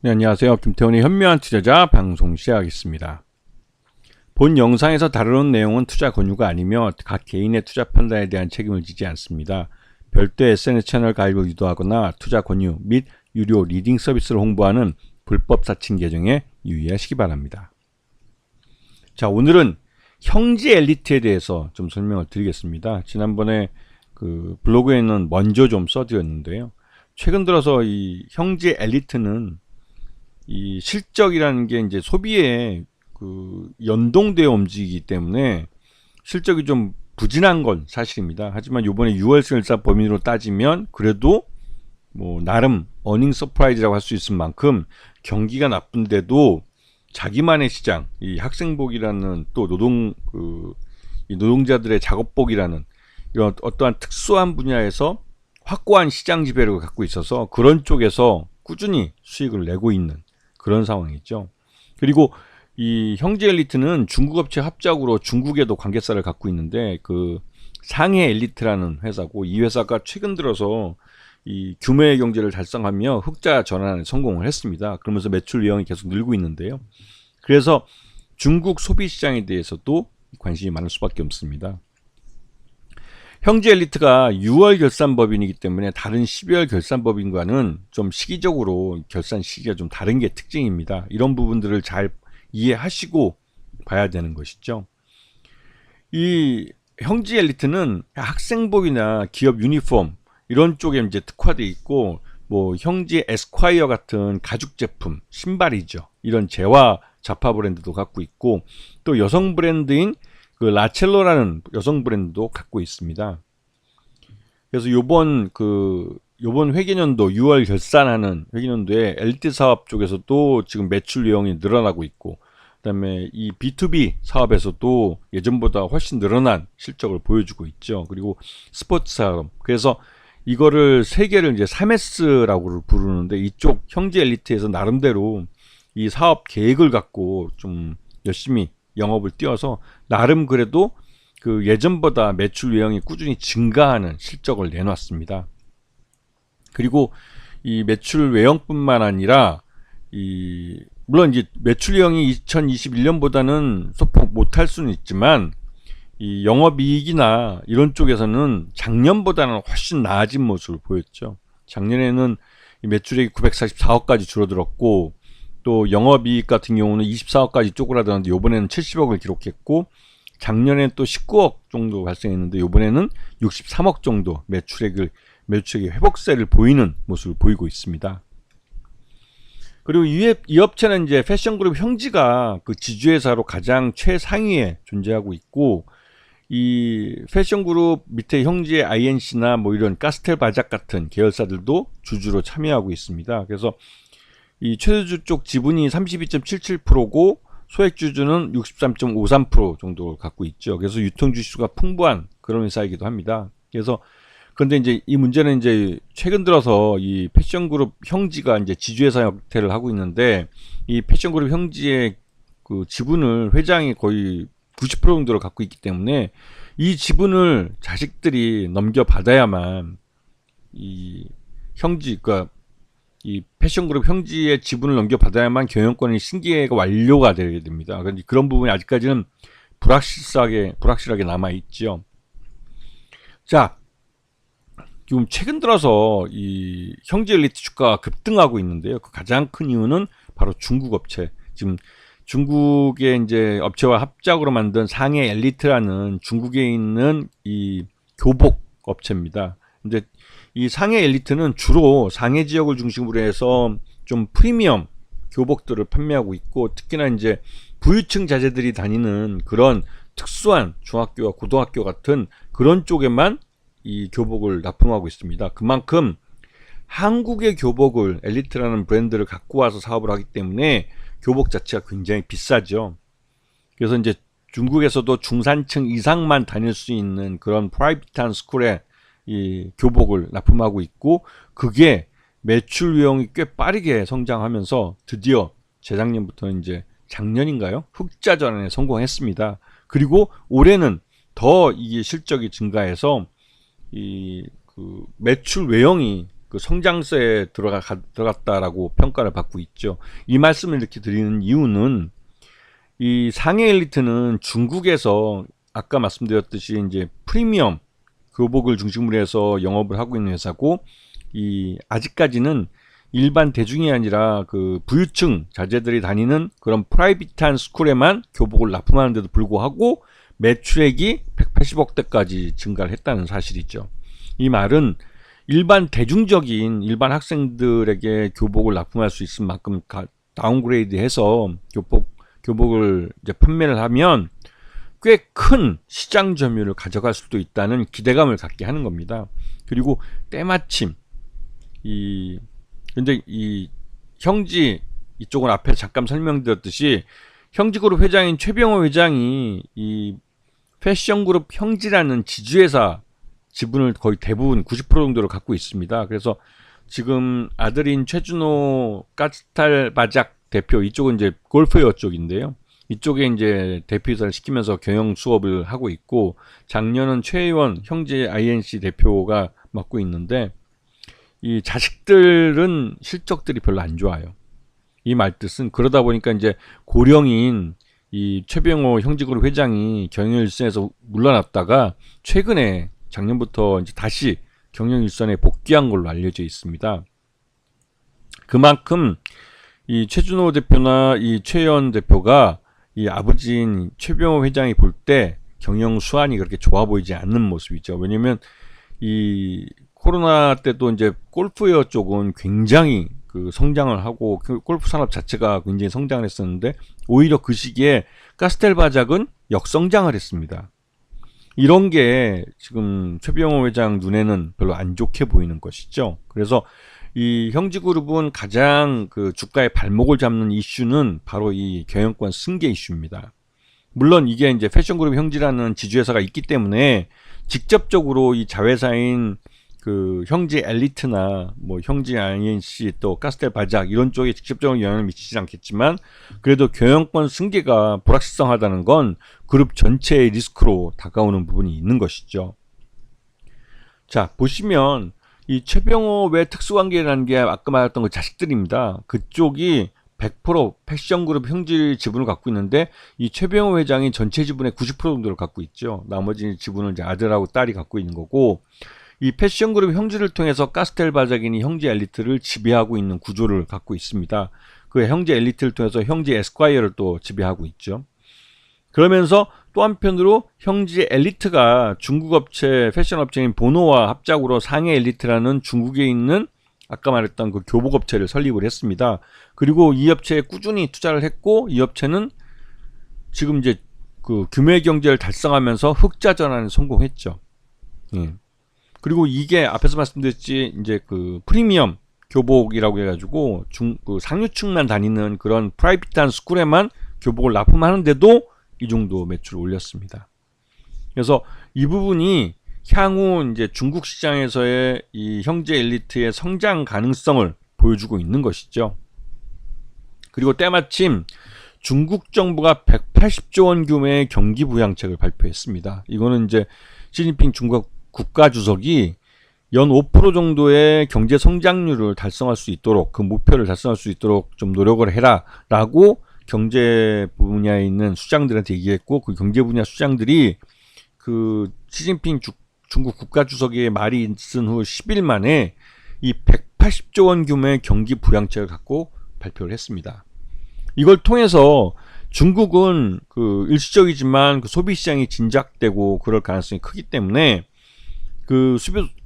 네, 안녕하세요. 김태훈의 현명한 투자자 방송 시작하겠습니다. 본 영상에서 다루는 내용은 투자 권유가 아니며 각 개인의 투자 판단에 대한 책임을 지지 않습니다. 별도의 SNS 채널 가입을 유도하거나 투자 권유 및 유료 리딩 서비스를 홍보하는 불법 사칭 계정에 유의하시기 바랍니다. 자, 오늘은 형제 엘리트에 대해서 좀 설명을 드리겠습니다. 지난번에 그 블로그에는 먼저 좀 써드렸는데요. 최근 들어서 이 형제 엘리트는 이 실적이라는 게 이제 소비에 그 연동되어 움직이기 때문에 실적이 좀 부진한 건 사실입니다. 하지만 이번에 6월 실적 범위로 따지면 그래도 뭐 나름 어닝 서프라이즈라고 할 수 있을 만큼 경기가 나쁜데도 자기만의 시장, 이 학생복이라는 또 이 노동자들의 작업복이라는 이런 어떠한 특수한 분야에서 확고한 시장 지배력을 갖고 있어서 그런 쪽에서 꾸준히 수익을 내고 있는 그런 상황이죠. 그리고 이 형제 엘리트는 중국 업체 합작으로 중국에도 관계사를 갖고 있는데 그 상해 엘리트라는 회사고, 이 회사가 최근 들어서 이 규모의 경제를 달성하며 흑자 전환에 성공을 했습니다. 그러면서 매출 외형이 계속 늘고 있는데요. 그래서 중국 소비 시장에 대해서도 관심이 많을 수밖에 없습니다. 형제 엘리트가 6월 결산법인이기 때문에 다른 12월 결산법인과는 좀 시기적으로 결산 시기가 좀 다른 게 특징입니다. 이런 부분들을 잘 이해하시고 봐야 되는 것이죠. 이 형제 엘리트는 학생복이나 기업 유니폼 이런 쪽에 이제 특화되어 있고, 뭐 형제 에스콰이어 같은 가죽 제품, 신발이죠. 이런 재화 자파 브랜드도 갖고 있고, 또 여성 브랜드인 그 라첼로라는 여성 브랜드도 갖고 있습니다. 그래서 요번 회계년도 6월 결산하는 회계년도에 엘리트 사업 쪽에서도 지금 매출 내용이 늘어나고 있고, 그다음에 이 B2B 사업에서도 예전보다 훨씬 늘어난 실적을 보여주고 있죠. 그리고 스포츠 사업, 그래서 이거를 세 개를 이제 3S라고 부르는데, 이쪽 형제 엘리트에서 나름대로 이 사업 계획을 갖고 좀 열심히 영업을 띄워서 나름 그래도 그 예전보다 매출 외형이 꾸준히 증가하는 실적을 내놨습니다. 그리고 이 매출 외형뿐만 아니라 물론 이제 매출 외형이 2021년보다는 소폭 못할 수는 있지만 이 영업이익이나 이런 쪽에서는 작년보다는 훨씬 나아진 모습을 보였죠. 작년에는 이 매출액이 944억까지 줄어들었고, 또 영업이익 같은 경우는 24억까지 쪼그라들었는데 이번에는 70억을 기록했고, 작년에 또 19억 정도 발생했는데 이번에는 63억 정도 매출액의 회복세를 보이는 모습을 보이고 있습니다. 그리고 이 업체는 이제 패션그룹 형지가 그 지주회사로 가장 최상위에 존재하고 있고, 이 패션그룹 밑에 형지의 INC나 뭐 이런 카스텔 바작 같은 계열사들도 주주로 참여하고 있습니다. 그래서 이 최대주 쪽 지분이 32.77%고 소액주주는 63.53% 정도 갖고 있죠. 그래서 유통주수가 풍부한 그런 회사이기도 합니다. 그래서 근데 이제 이 문제는 이제 최근 들어서 이 패션그룹 형지가 이제 지주회사 형태를 하고 있는데, 이 패션그룹 형지의 그 지분을 회장이 거의 90% 정도를 갖고 있기 때문에 이 지분을 자식들이 넘겨받아야만 이 형지, 그러니까 이 패션그룹 형지의 지분을 넘겨받아야만 경영권의 신기회가 완료가 되게 됩니다. 그런데 그런 부분이 아직까지는 불확실하게 남아있죠. 자, 지금 최근 들어서 이 형제 엘리트 주가가 급등하고 있는데요. 그 가장 큰 이유는 바로 중국 업체. 지금 중국의 이제 업체와 합작으로 만든 상해 엘리트라는 중국에 있는 이 교복 업체입니다. 이제 이 상해 엘리트는 주로 상해 지역을 중심으로 해서 좀 프리미엄 교복들을 판매하고 있고, 특히나 이제 부유층 자제들이 다니는 그런 특수한 중학교와 고등학교 같은 그런 쪽에만 이 교복을 납품하고 있습니다. 그만큼 한국의 교복을 엘리트라는 브랜드를 갖고 와서 사업을 하기 때문에 교복 자체가 굉장히 비싸죠. 그래서 이제 중국에서도 중산층 이상만 다닐 수 있는 그런 프라이빗한 스쿨에 이 교복을 납품하고 있고, 그게 매출 외형이 꽤 빠르게 성장하면서 드디어 재작년부터 이제 작년인가요? 흑자 전환에 성공했습니다. 그리고 올해는 더 이게 실적이 증가해서 이 그 매출 외형이 그 성장세에 들어갔다라고 평가를 받고 있죠. 이 말씀을 이렇게 드리는 이유는 이 상해 엘리트는 중국에서 아까 말씀드렸듯이 이제 프리미엄 교복을 중심으로 해서 영업을 하고 있는 회사고, 이 아직까지는 일반 대중이 아니라 그 부유층 자제들이 다니는 그런 프라이빗한 스쿨에만 교복을 납품하는데도 불구하고 매출액이 180억대까지 증가를 했다는 사실이죠. 이 말은 일반 대중적인 일반 학생들에게 교복을 납품할 수 있을 만큼 다운그레이드해서 교복을 이제 판매를 하면 꽤 큰 시장 점유율을 가져갈 수도 있다는 기대감을 갖게 하는 겁니다. 그리고 때마침 근데 이 형지 이쪽은 앞에 잠깐 설명드렸듯이 형지그룹 회장인 최병호 회장이 이 패션그룹 형지라는 지주회사 지분을 거의 대부분 90% 정도를 갖고 있습니다. 그래서 지금 아들인 최준호 가스탈 바작 대표, 이쪽은 이제 골프웨어 쪽인데요. 이쪽에 이제 대표이사를 시키면서 경영 수업을 하고 있고, 작년은 최혜원 형제 INC 대표가 맡고 있는데, 이 자식들은 실적들이 별로 안 좋아요. 이 말뜻은 그러다 보니까 이제 고령인 이 최병호 형제그룹 회장이 경영 일선에서 물러났다가 최근에 작년부터 이제 다시 경영 일선에 복귀한 걸로 알려져 있습니다. 그만큼 이 최준호 대표나 이 최혜원 대표가 이 아버지인 최병호 회장이 볼 때 경영 수완이 그렇게 좋아 보이지 않는 모습이죠. 왜냐면 이 코로나 때도 이제 골프웨어 쪽은 굉장히 그 성장을 하고 그 골프 산업 자체가 굉장히 성장을 했었는데, 오히려 그 시기에 카스텔바작은 역성장을 했습니다. 이런 게 지금 최병호 회장 눈에는 별로 안 좋게 보이는 것이죠. 그래서 이 형지그룹은 가장 그 주가의 발목을 잡는 이슈는 바로 이 경영권 승계 이슈입니다. 물론 이게 이제 패션그룹 형지라는 지주회사가 있기 때문에 직접적으로 이 자회사인 그 형지 엘리트나 뭐 형지 INC 또 카스텔 바작 이런 쪽에 직접적으로 영향을 미치지 않겠지만, 그래도 경영권 승계가 불확실성하다는 건 그룹 전체의 리스크로 다가오는 부분이 있는 것이죠. 자, 보시면 이 최병호 외 특수관계라는 게 아까 말했던 그 자식들입니다. 그쪽이 100% 패션그룹 형제 지분을 갖고 있는데, 이 최병호 회장이 전체 지분의 90% 정도를 갖고 있죠. 나머지 지분을 이제 아들하고 딸이 갖고 있는 거고, 이 패션그룹 형제를 통해서 카스텔 바작인이 형제 엘리트를 지배하고 있는 구조를 갖고 있습니다. 그 형제 엘리트를 통해서 형제 에스콰이어를 또 지배하고 있죠. 그러면서 또 한편으로 형제 엘리트가 중국 업체 패션 업체인 보노와 합작으로 상해 엘리트라는 중국에 있는 아까 말했던 그 교복 업체를 설립을 했습니다. 그리고 이 업체에 꾸준히 투자를 했고, 이 업체는 지금 이제 그 규모의 경제를 달성하면서 흑자 전환에 성공했죠. 예. 그리고 이게 앞에서 말씀드렸지 이제 그 프리미엄 교복이라고 해가지고 그 상류층만 다니는 그런 프라이빗한 스쿨에만 교복을 납품하는데도 이 정도 매출을 올렸습니다. 그래서 이 부분이 향후 이제 중국 시장에서의 이 형제 엘리트의 성장 가능성을 보여주고 있는 것이죠. 그리고 때마침 중국 정부가 180조 원 규모의 경기 부양책을 발표했습니다. 이거는 이제 시진핑 중국 국가주석이 연 5% 정도의 경제 성장률을 달성할 수 있도록, 그 목표를 달성할 수 있도록 좀 노력을 해라 라고 경제 분야에 있는 수장들한테 얘기했고, 그 경제 분야 수장들이 그 시진핑 중국 국가주석의 말이 있은 후 10일 만에 이 180조 원 규모의 경기 부양책을 갖고 발표를 했습니다. 이걸 통해서 중국은 그 일시적이지만 그 소비 시장이 진작되고 그럴 가능성이 크기 때문에 그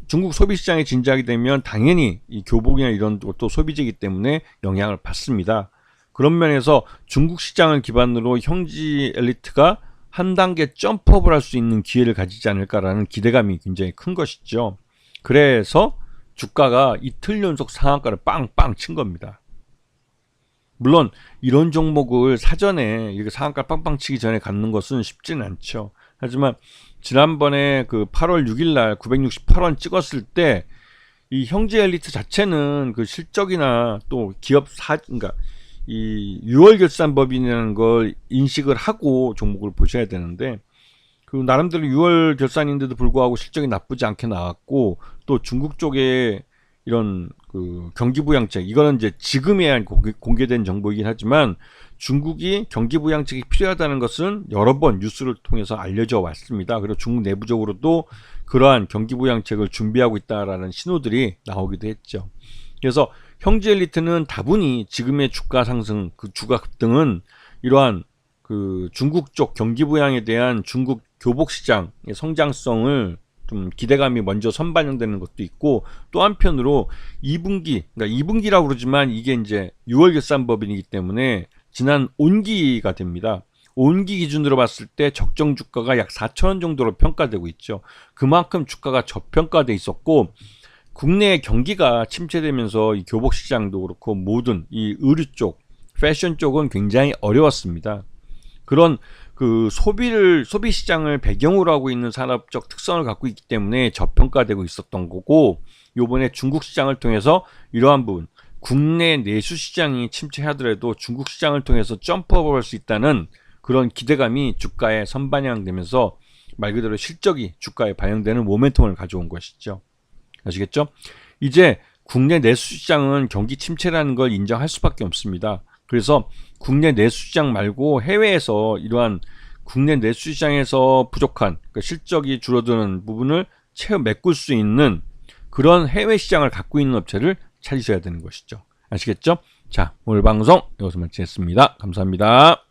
중국 소비 시장이 진작이 되면 당연히 이 교복이나 이런 것도 소비재이기 때문에 영향을 받습니다. 그런 면에서 중국 시장을 기반으로 형지 엘리트가 한 단계 점프업을 할 수 있는 기회를 가지지 않을까라는 기대감이 굉장히 큰 것이죠. 그래서 주가가 이틀 연속 상한가를 빵빵 친 겁니다. 물론 이런 종목을 사전에 이렇게 상한가 빵빵 치기 전에 갖는 것은 쉽지는 않죠. 하지만 지난번에 그 8월 6일 날 968원 찍었을 때 이 형제 엘리트 자체는 그 실적이나 또 기업 그러니까 이 6월 결산법인이라는 걸 인식을 하고 종목을 보셔야 되는데, 그 나름대로 6월 결산인데도 불구하고 실적이 나쁘지 않게 나왔고, 또 중국 쪽에 이런 그 경기부양책, 이거는 이제 지금에야 공개된 정보이긴 하지만 중국이 경기부양책이 필요하다는 것은 여러 번 뉴스를 통해서 알려져 왔습니다. 그리고 중국 내부적으로도 그러한 경기부양책을 준비하고 있다라는 신호들이 나오기도 했죠. 그래서 형제 엘리트는 다분히 지금의 주가 상승, 그 주가 급등은 이러한 그 중국 쪽 경기부양에 대한 중국 교복 시장의 성장성을 좀 기대감이 먼저 선반영되는 것도 있고, 또 한편으로 2분기, 그러니까 2분기라고 그러지만 이게 이제 6월 결산법인이기 때문에 지난 온기가 됩니다. 온기 기준으로 봤을 때 적정 주가가 약 4,000원 정도로 평가되고 있죠. 그만큼 주가가 저평가돼 있었고, 국내 경기가 침체되면서 이 교복 시장도 그렇고 모든 이 의류 쪽, 패션 쪽은 굉장히 어려웠습니다. 그런 그 소비 시장을 배경으로 하고 있는 산업적 특성을 갖고 있기 때문에 저평가되고 있었던 거고, 요번에 중국 시장을 통해서 이러한 부분, 국내 내수 시장이 침체하더라도 중국 시장을 통해서 점프업할 수 있다는 그런 기대감이 주가에 선반영되면서 말 그대로 실적이 주가에 반영되는 모멘텀을 가져온 것이죠. 아시겠죠? 이제 국내 내수 시장은 경기 침체라는 걸 인정할 수밖에 없습니다. 그래서 국내 내수 시장 말고 해외에서 이러한 국내 내수 시장에서 부족한, 그러니까 실적이 줄어드는 부분을 메꿀 수 있는 그런 해외 시장을 갖고 있는 업체를 찾으셔야 되는 것이죠. 아시겠죠? 자, 오늘 방송 여기서 마치겠습니다. 감사합니다.